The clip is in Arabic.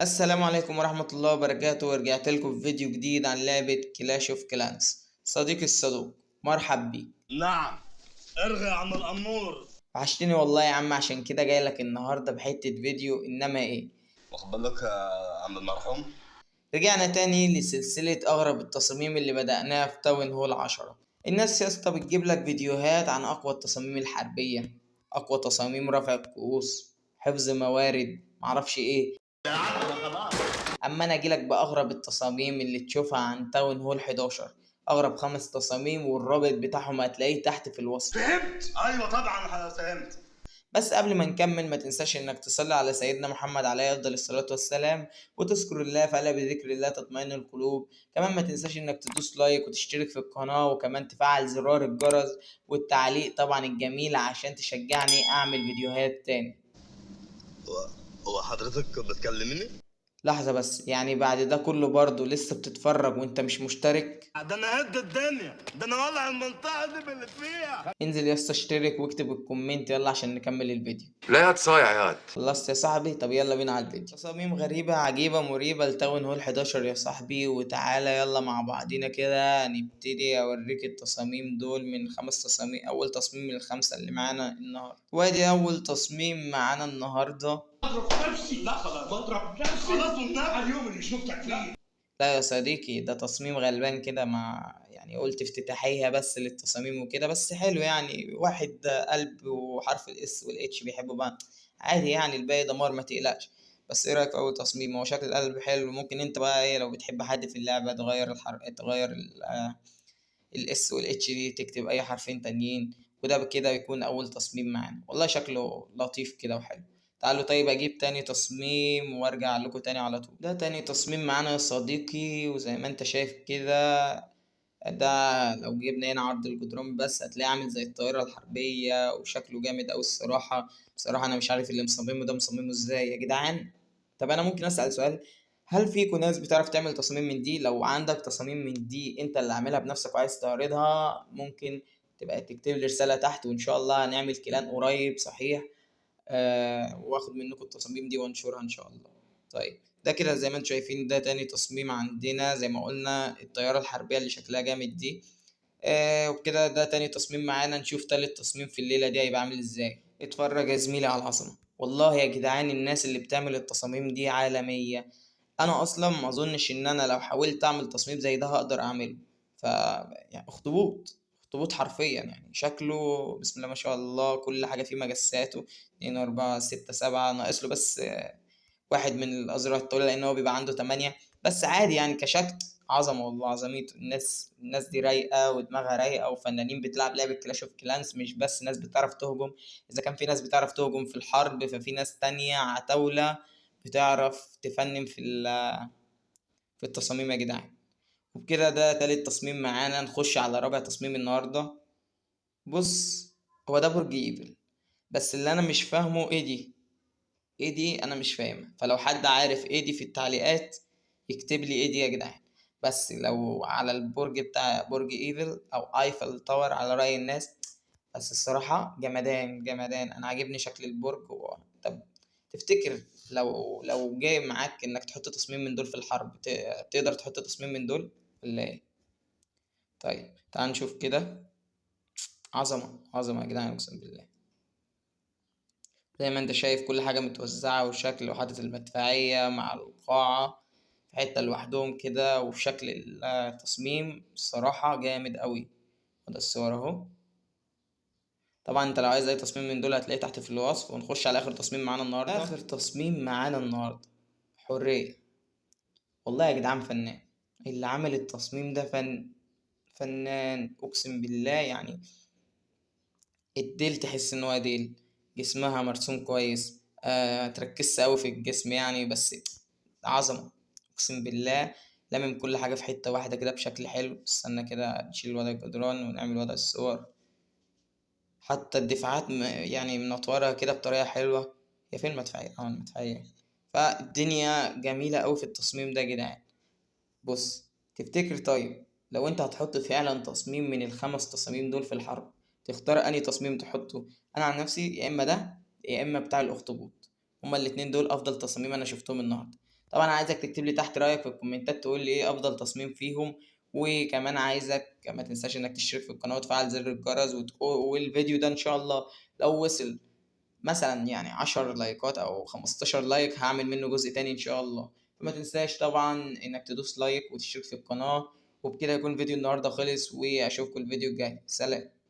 السلام عليكم ورحمة الله وبركاته، ورجعت لكم في فيديو جديد عن لعبة كلاش اوف كلانس. صديقي الصدوق، مرحب بيك. نعم. ارغي يا عم الأمور. وحشتني والله يا عم، عشان كده جاي لك النهاردة بحتة فيديو. انما ايه، واخد بالك يا عم المرحوم. رجعنا تاني لسلسلة اغرب التصاميم اللي بدأناها في تاون هول 10. الناس يا اسطى بتجيب لك فيديوهات عن اقوى التصاميم الحربية، اقوى تصاميم رفع الكؤوس، حفظ موارد، معرفش ايه. يا عم ده خلاص. اما انا اجيلك باغرب التصاميم اللي تشوفها عن تاون هول 11. اغرب 5 تصاميم، والرابط بتاعهم هتلاقيه تحت في الوصف. فهمت، ايوه طبعا فهمت. بس قبل ما نكمل، ما تنساش انك تصلي على سيدنا محمد عليه افضل الصلاة والسلام، وتذكر الله، فألا بذكر الله تطمئن القلوب. كمان ما تنساش انك تدوس لايك وتشترك في القناة، وكمان تفعل زرار الجرس والتعليق طبعا الجميل عشان تشجعني اعمل فيديوهات تاني. هو هو حضرتك بتكلمني؟ لحظة بس، يعني بعد ده كله برضه لسه بتتفرج وانت مش مشترك؟ ده انا هد الدنيا، ده انا ولع المنطقه دي باللي فيها. انزل يا اسطى اشترك واكتب الكومنت يلا عشان نكمل الفيديو. لا يا صايع ياد. خلصت يا صاحبي؟ طب يلا بينا على الفيديو. تصاميم غريبة عجيبة مريبة لتاون هول 11 يا صاحبي، وتعالى يلا مع بعضينا كده نبتدي اوريك التصاميم دول من 5 تصاميم. اول تصميم من ال5 اللي معانا النهاردة، وادي اول تصميم معانا النهاردة. اضرب نفسي، لا خلاص بضرب نفسي خلاص والنبي اليوم اللي شفتك فيه. لا يا صديقي، ده تصميم غلبان كده، يعني قلت افتتاحية بس للتصاميم وكده، بس حلو يعني. واحد قلب وحرف الاس والاتش بيحبوا بعض، عادي يعني. الباقي دمار، ما تقلقش. بس ايه رايك في اول تصميم؟ هو شكل القلب حلو. ممكن انت بقى ايه، لو بتحب حد في اللعبة تغير تغير الاس والاتش دي، تكتب اي حرفين تانيين. وده بكده بيكون اول تصميم معانا. والله شكله لطيف كده وحلو. تعالوا طيب اجيب تاني تصميم وارجع لكم تاني على طول. ده تاني تصميم معانا يا صديقي، وزي ما انت شايف كده، ده لو جبنا هنا عرض الجدران بس هتلاقيه عامل زي الطائرة الحربية، وشكله جامد أوي الصراحة. بصراحة أنا مش عارف اللي مصممه ده مصممه ازاي يا جدعان. طب أنا ممكن أسأل سؤال؟ هل فيكم ناس بتعرف تعمل تصاميم من دي؟ لو عندك تصاميم من دي انت اللي عاملها بنفسك وعايز تعرضها، ممكن تبقى تكتب لي رسالة تحت، وإن شاء الله هنعمل كلان قريب صحيح. واخد منكم التصاميم دي وانشرها ان شاء الله. طيب ده كده زي ما انتم شايفين، ده تاني تصميم عندنا. زي ما قلنا الطيارة الحربية اللي شكلها جامد دي. وبكده ده تاني تصميم معانا. نشوف تالت تصميم في الليلة دي هيبقى عامل ازاي. اتفرج يا زميلي على العظمة. والله يا جدعان الناس اللي بتعمل التصاميم دي عالمية. انا اصلا ما اظنش ان انا لو حاولت اعمل تصميم زي ده هقدر اعمله. ف يعني اخطبوط، اخطبوط حرفيا يعني. شكله بسم الله ما شاء الله، كل حاجة فيه مجساته. 2 4 6 7، ناقص له بس واحد من الأزرار الطويلة، لأن هو بيبقى عنده 8. بس عادي يعني كشكل، عظمة والله عظميته. الناس دي رايقة ودماغها رايقة، وفنانين بتلعب لعبة كلاش اوف كلانس، مش بس ناس بتعرف تهجم. إذا كان في ناس بتعرف تهجم في الحرب، ففي ناس تانية عتاولة بتعرف تفنن في التصاميم يا جدعان. وبكده ده تالت تصميم معانا. نخش على رابع تصميم النهاردة. بص، هو ده برج ايفل، بس اللي انا مش فاهمه ايه دي. ايه دي انا مش فاهمها. فلو حد عارف ايه دي في التعليقات يكتب لي ايه دي يا جدعان. بس لو على البرج بتاع برج ايفل او ايفل تاور على رأي الناس، بس الصراحة جمدان جمدان. انا عاجبني شكل البرج طب تفتكر لو جاي معاك انك تحط تصميم من دول في الحرب، تقدر تحط تصميم من دول ولا ايه؟ طيب تعال نشوف كده. عظمة عظمة يا جدعان، اقسم بالله. زي ما انت شايف كل حاجة متوزعة، وشكل وحدة المدفعية مع القاعة في حتة لوحدهم كده، وفي شكل التصميم الصراحة جامد قوي. وده الصور اهو. طبعا انت لو عايز اي تصميم من دول هتلاقيه تحت في الوصف. ونخش على اخر تصميم معانا النهاردة. اخر تصميم معانا النهاردة حرية. والله يا جدعان فنان اللي عمل التصميم ده. فنان اقسم بالله يعني. الديل تحس ان هو ديل، جسمها مرسوم كويس. تركز قوي في الجسم يعني، بس عظمة اقسم بالله. لامم كل حاجة في حتة واحدة كده بشكل حلو. استنى كده نشيل وضع الجدران ونعمل وضع الصور. حتى الدفاعات يعني منطورة كده بطريقة حلوة. هي فين المدفعية؟ المدفعية. فالدنيا جميلة أوي في التصميم ده يا جدعان. بص، تفتكر طيب لو انت هتحط فعلا تصميم من ال5 تصاميم دول في الحرب، تختار انهي تصميم تحطه؟ انا عن نفسي يا اما ده يا اما بتاع الاخطبوط. هما الاتنين دول افضل تصاميم انا شفتهم النهارده. طبعًا عايزك تكتب لي تحت رأيك في الكومنتات تقول لي إيه أفضل تصميم فيهم، وكمان عايزك ما تنساش إنك تشترك في القناة وتفعّل زر الجرس والفيديو ده إن شاء الله لو وصل مثلًا يعني 10 لايكات أو 15 لايك هاعمل منه جزء تاني إن شاء الله، فما تنساش طبعًا إنك تدوس لايك وتشترك في القناة، وبكده يكون فيديو النهارده خلص وأشوفكم الفيديو الجاي، سلام.